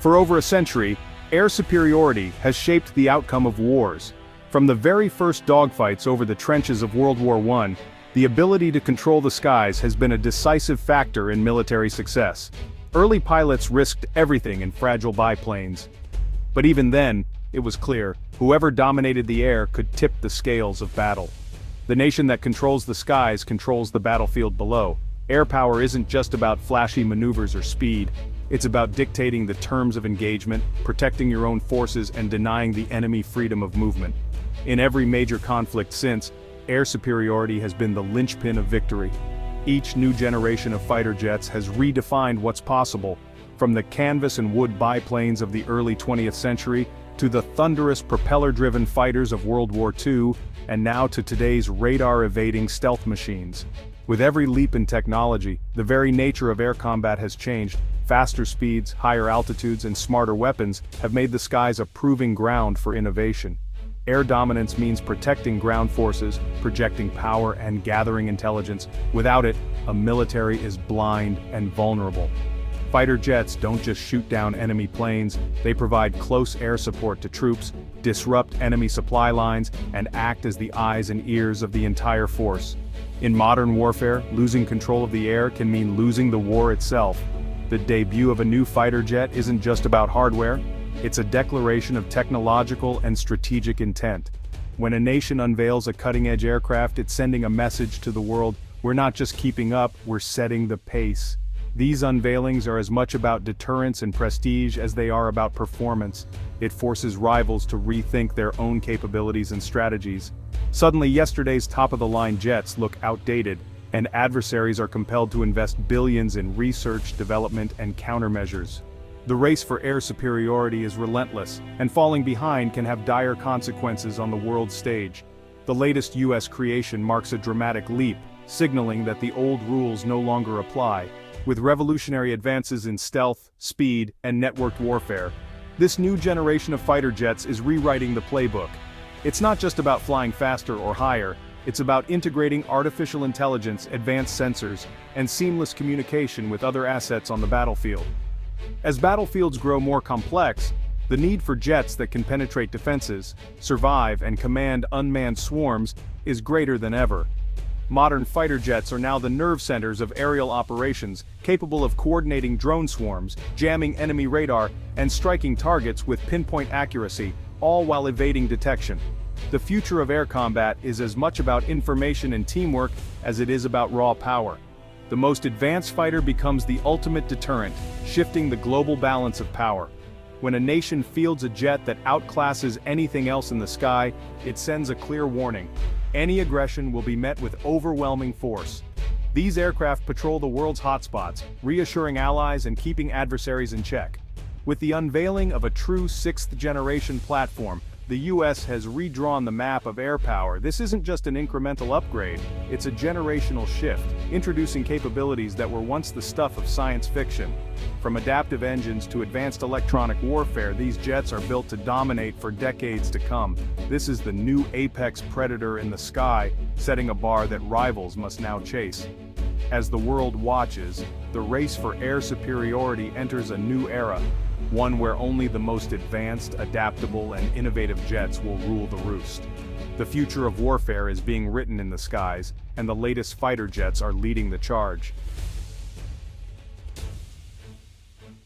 For over a century, air superiority has shaped the outcome of wars. From the very first dogfights over the trenches of World War I, the ability to control the skies has been a decisive factor in military success. Early pilots risked everything in fragile biplanes. But even then, it was clear, whoever dominated the air could tip the scales of battle. The nation that controls the skies controls the battlefield below. Air power isn't just about flashy maneuvers or speed. It's about dictating the terms of engagement, protecting your own forces, and denying the enemy freedom of movement. In every major conflict since, air superiority has been the linchpin of victory. Each new generation of fighter jets has redefined what's possible, from the canvas and wood biplanes of the early 20th century, to the thunderous propeller-driven fighters of World War II, and now to today's radar-evading stealth machines. With every leap in technology, the very nature of air combat has changed. Faster speeds, higher altitudes, and smarter weapons have made the skies a proving ground for innovation. Air dominance means protecting ground forces, projecting power, and gathering intelligence. Without it, a military is blind and vulnerable. Fighter jets don't just shoot down enemy planes, they provide close air support to troops, disrupt enemy supply lines, and act as the eyes and ears of the entire force. In modern warfare, losing control of the air can mean losing the war itself. The debut of a new fighter jet isn't just about hardware, it's a declaration of technological and strategic intent. When a nation unveils a cutting-edge aircraft, it's sending a message to the world: we're not just keeping up, we're setting the pace. These unveilings are as much about deterrence and prestige as they are about performance. It forces rivals to rethink their own capabilities and strategies. Suddenly, yesterday's top-of-the-line jets look outdated, and adversaries are compelled to invest billions in research, development, and countermeasures. The race for air superiority is relentless, and falling behind can have dire consequences on the world stage. The latest US creation marks a dramatic leap, signaling that the old rules no longer apply. With revolutionary advances in stealth, speed, and networked warfare, this new generation of fighter jets is rewriting the playbook. It's not just about flying faster or higher, it's about integrating artificial intelligence, advanced sensors, and seamless communication with other assets on the battlefield. As battlefields grow more complex, the need for jets that can penetrate defenses, survive, and command unmanned swarms is greater than ever. Modern fighter jets are now the nerve centers of aerial operations, capable of coordinating drone swarms, jamming enemy radar, and striking targets with pinpoint accuracy, all while evading detection. The future of air combat is as much about information and teamwork as it is about raw power. The most advanced fighter becomes the ultimate deterrent, shifting the global balance of power. When a nation fields a jet that outclasses anything else in the sky, it sends a clear warning: any aggression will be met with overwhelming force. These aircraft patrol the world's hotspots, reassuring allies and keeping adversaries in check. With the unveiling of a true sixth-generation platform, the US has redrawn the map of air power. This isn't just an incremental upgrade, it's a generational shift, introducing capabilities that were once the stuff of science fiction. From adaptive engines to advanced electronic warfare, these jets are built to dominate for decades to come. This is the new apex predator in the sky, setting a bar that rivals must now chase. As the world watches, the race for air superiority enters a new era, one where only the most advanced, adaptable, and innovative jets will rule the roost. The future of warfare is being written in the skies, and the latest fighter jets are leading the charge.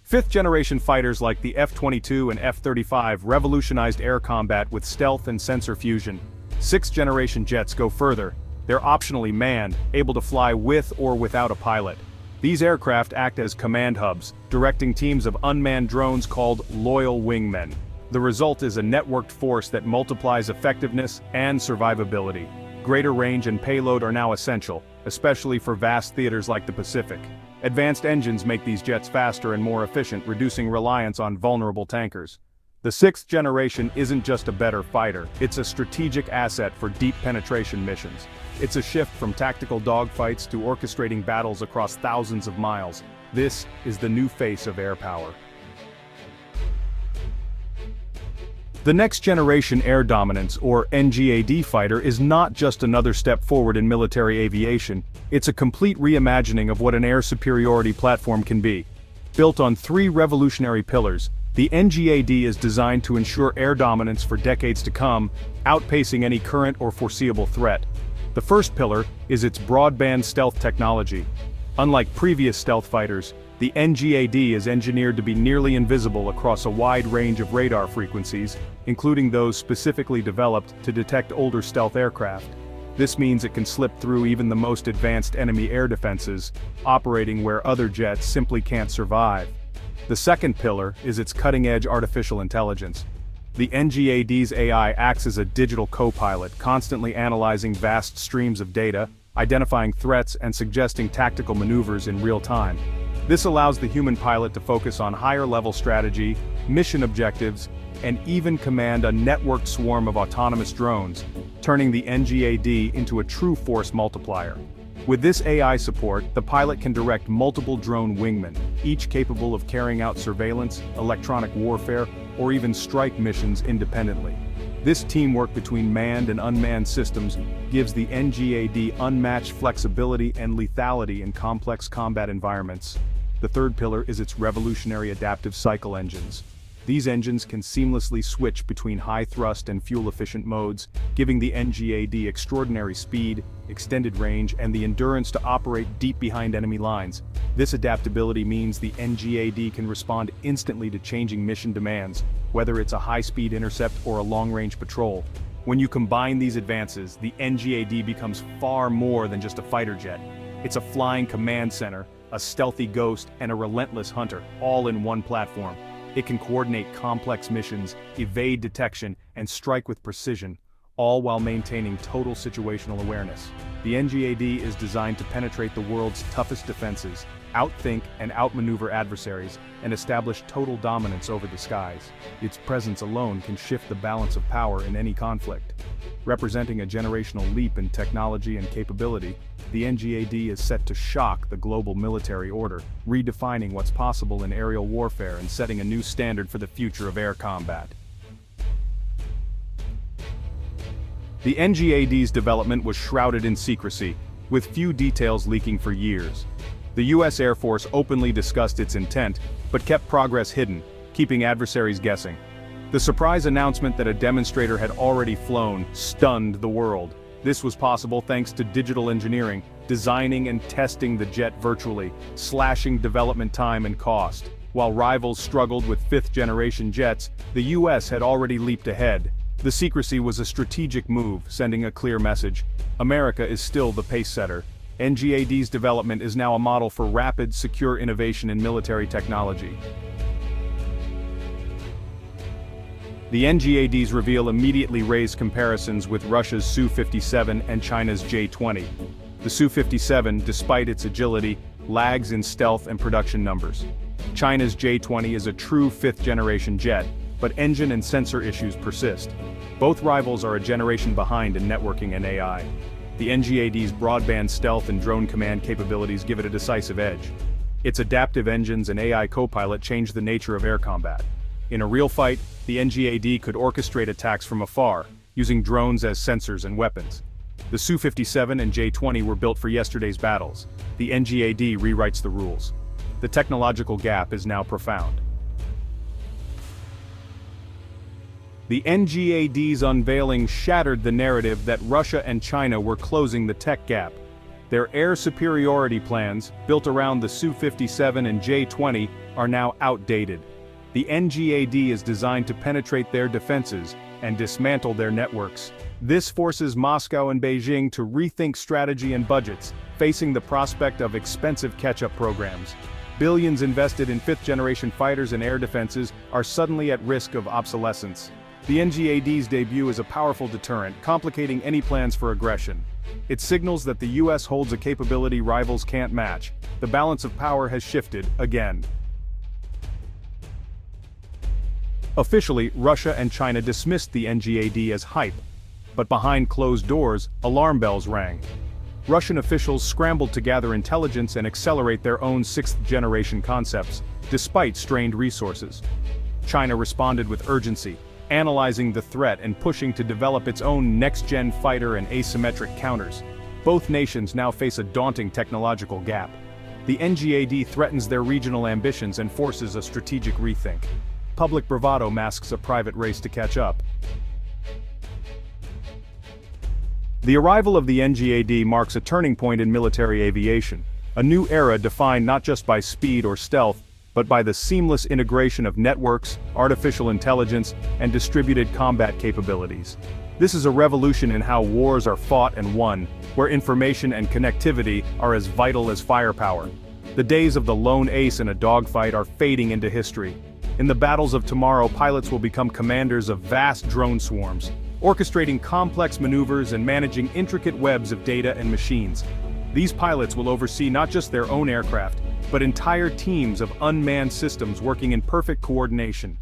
Fifth-generation fighters like the F-22 and F-35 revolutionized air combat with stealth and sensor fusion. Sixth-generation jets go further. They're optionally manned, able to fly with or without a pilot. These aircraft act as command hubs, directing teams of unmanned drones called loyal wingmen. The result is a networked force that multiplies effectiveness and survivability. Greater range and payload are now essential, especially for vast theaters like the Pacific. Advanced engines make these jets faster and more efficient, reducing reliance on vulnerable tankers. The sixth generation isn't just a better fighter, it's a strategic asset for deep penetration missions. It's a shift from tactical dogfights to orchestrating battles across thousands of miles. This is the new face of air power. The next generation air dominance, or NGAD fighter, is not just another step forward in military aviation, it's a complete reimagining of what an air superiority platform can be. Built on three revolutionary pillars: The NGAD is designed to ensure air dominance for decades to come, outpacing any current or foreseeable threat. The first pillar is its broadband stealth technology. Unlike previous stealth fighters, the NGAD is engineered to be nearly invisible across a wide range of radar frequencies, including those specifically developed to detect older stealth aircraft. This means it can slip through even the most advanced enemy air defenses, operating where other jets simply can't survive. The second pillar is its cutting-edge artificial intelligence. The NGAD's AI acts as a digital co-pilot, constantly analyzing vast streams of data, identifying threats and suggesting tactical maneuvers in real time. This allows the human pilot to focus on higher-level strategy, mission objectives, and even command a networked swarm of autonomous drones, turning the NGAD into a true force multiplier. With this AI support, the pilot can direct multiple drone wingmen, each capable of carrying out surveillance, electronic warfare, or even strike missions independently. This teamwork between manned and unmanned systems gives the NGAD unmatched flexibility and lethality in complex combat environments. The third pillar is its revolutionary adaptive cycle engines. These engines can seamlessly switch between high-thrust and fuel-efficient modes, giving the NGAD extraordinary speed, extended range, and the endurance to operate deep behind enemy lines. This adaptability means the NGAD can respond instantly to changing mission demands, whether it's a high-speed intercept or a long-range patrol. When you combine these advances, the NGAD becomes far more than just a fighter jet. It's a flying command center, a stealthy ghost, and a relentless hunter, all in one platform. It can coordinate complex missions, evade detection, and strike with precision, all while maintaining total situational awareness. The NGAD is designed to penetrate the world's toughest defenses, outthink and outmaneuver adversaries, and establish total dominance over the skies. Its presence alone can shift the balance of power in any conflict. Representing a generational leap in technology and capability, the NGAD is set to shock the global military order, redefining what's possible in aerial warfare and setting a new standard for the future of air combat. The NGAD's development was shrouded in secrecy, with few details leaking for years. The US Air Force openly discussed its intent, but kept progress hidden, keeping adversaries guessing. The surprise announcement that a demonstrator had already flown stunned the world. This was possible thanks to digital engineering, designing and testing the jet virtually, slashing development time and cost. While rivals struggled with fifth-generation jets, the US had already leaped ahead. The secrecy was a strategic move, sending a clear message. America is still the pace-setter. NGAD's development is now a model for rapid, secure innovation in military technology. The NGAD's reveal immediately raised comparisons with Russia's Su-57 and China's J-20. The Su-57, despite its agility, lags in stealth and production numbers. China's J-20 is a true fifth-generation jet, but engine and sensor issues persist. Both rivals are a generation behind in networking and AI. The NGAD's broadband stealth and drone command capabilities give it a decisive edge. Its adaptive engines and AI co-pilot change the nature of air combat. In a real fight, the NGAD could orchestrate attacks from afar, using drones as sensors and weapons. The Su-57 and J-20 were built for yesterday's battles. The NGAD rewrites the rules. The technological gap is now profound. The NGAD's unveiling shattered the narrative that Russia and China were closing the tech gap. Their air superiority plans, built around the Su-57 and J-20, are now outdated. The NGAD is designed to penetrate their defenses and dismantle their networks. This forces Moscow and Beijing to rethink strategy and budgets, facing the prospect of expensive catch-up programs. Billions invested in fifth-generation fighters and air defenses are suddenly at risk of obsolescence. The NGAD's debut is a powerful deterrent, complicating any plans for aggression. It signals that the US holds a capability rivals can't match. The balance of power has shifted again. Officially, Russia and China dismissed the NGAD as hype, but behind closed doors, alarm bells rang. Russian officials scrambled to gather intelligence and accelerate their own sixth-generation concepts, despite strained resources. China responded with urgency, analyzing the threat and pushing to develop its own next-gen fighter and asymmetric counters. Both nations now face a daunting technological gap. The NGAD threatens their regional ambitions and forces a strategic rethink. public bravado masks a private race to catch up. The arrival of the NGAD marks a turning point in military aviation, a new era defined not just by speed or stealth, but by the seamless integration of networks, artificial intelligence, and distributed combat capabilities. This is a revolution in how wars are fought and won, where information and connectivity are as vital as firepower. The days of the lone ace in a dogfight are fading into history. In the battles of tomorrow, pilots will become commanders of vast drone swarms, orchestrating complex maneuvers and managing intricate webs of data and machines. These pilots will oversee not just their own aircraft, but entire teams of unmanned systems working in perfect coordination.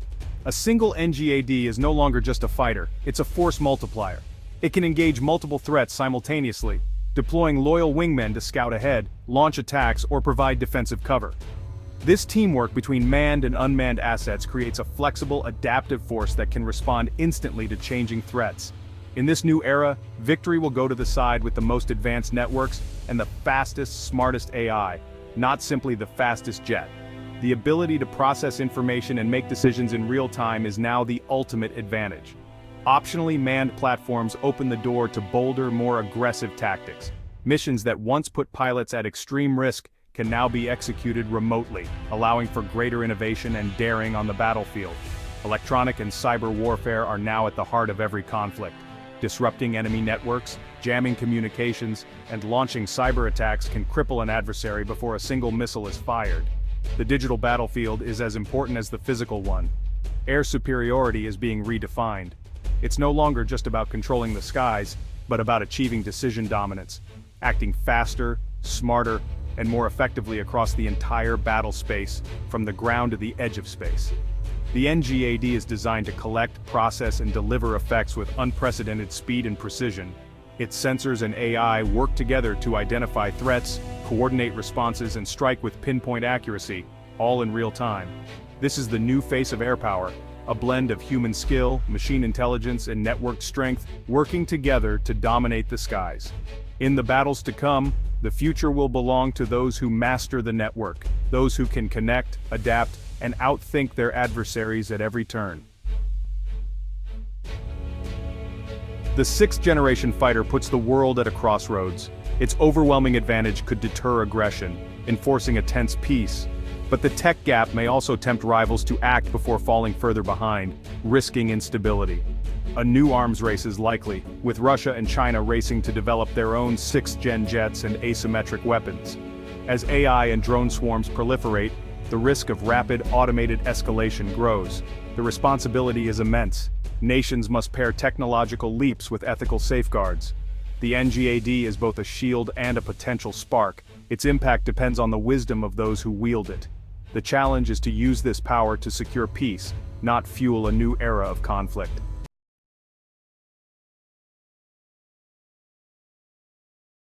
A single NGAD is no longer just a fighter, it's a force multiplier. It can engage multiple threats simultaneously, deploying loyal wingmen to scout ahead, launch attacks, or provide defensive cover. This teamwork between manned and unmanned assets creates a flexible, adaptive force that can respond instantly to changing threats. In this new era, victory will go to the side with the most advanced networks and the fastest, smartest AI, not simply the fastest jet. The ability to process information and make decisions in real time is now the ultimate advantage. Optionally manned platforms open the door to bolder, more aggressive tactics. Missions that once put pilots at extreme risk can now be executed remotely, allowing for greater innovation and daring on the battlefield. Electronic and cyber warfare are now at the heart of every conflict. Disrupting enemy networks, jamming communications, and launching cyber attacks can cripple an adversary before a single missile is fired. The digital battlefield is as important as the physical one. Air superiority is being redefined. It's no longer just about controlling the skies, but about achieving decision dominance, acting faster, smarter, and more effectively across the entire battle space, from the ground to the edge of space. The NGAD is designed to collect, process, and deliver effects with unprecedented speed and precision. Its sensors and AI work together to identify threats, coordinate responses, and strike with pinpoint accuracy, all in real time. This is the new face of air power, a blend of human skill, machine intelligence, and network strength working together to dominate the skies. In the battles to come, the future will belong to those who master the network, those who can connect, adapt, and outthink their adversaries at every turn. The sixth-generation fighter puts the world at a crossroads. Its overwhelming advantage could deter aggression, enforcing a tense peace. But the tech gap may also tempt rivals to act before falling further behind, risking instability. A new arms race is likely, with Russia and China racing to develop their own sixth-gen jets and asymmetric weapons. As AI and drone swarms proliferate, the risk of rapid, automated escalation grows. The responsibility is immense. Nations must pair technological leaps with ethical safeguards. The NGAD is both a shield and a potential spark. Its impact depends on the wisdom of those who wield it. The challenge is to use this power to secure peace, not fuel a new era of conflict.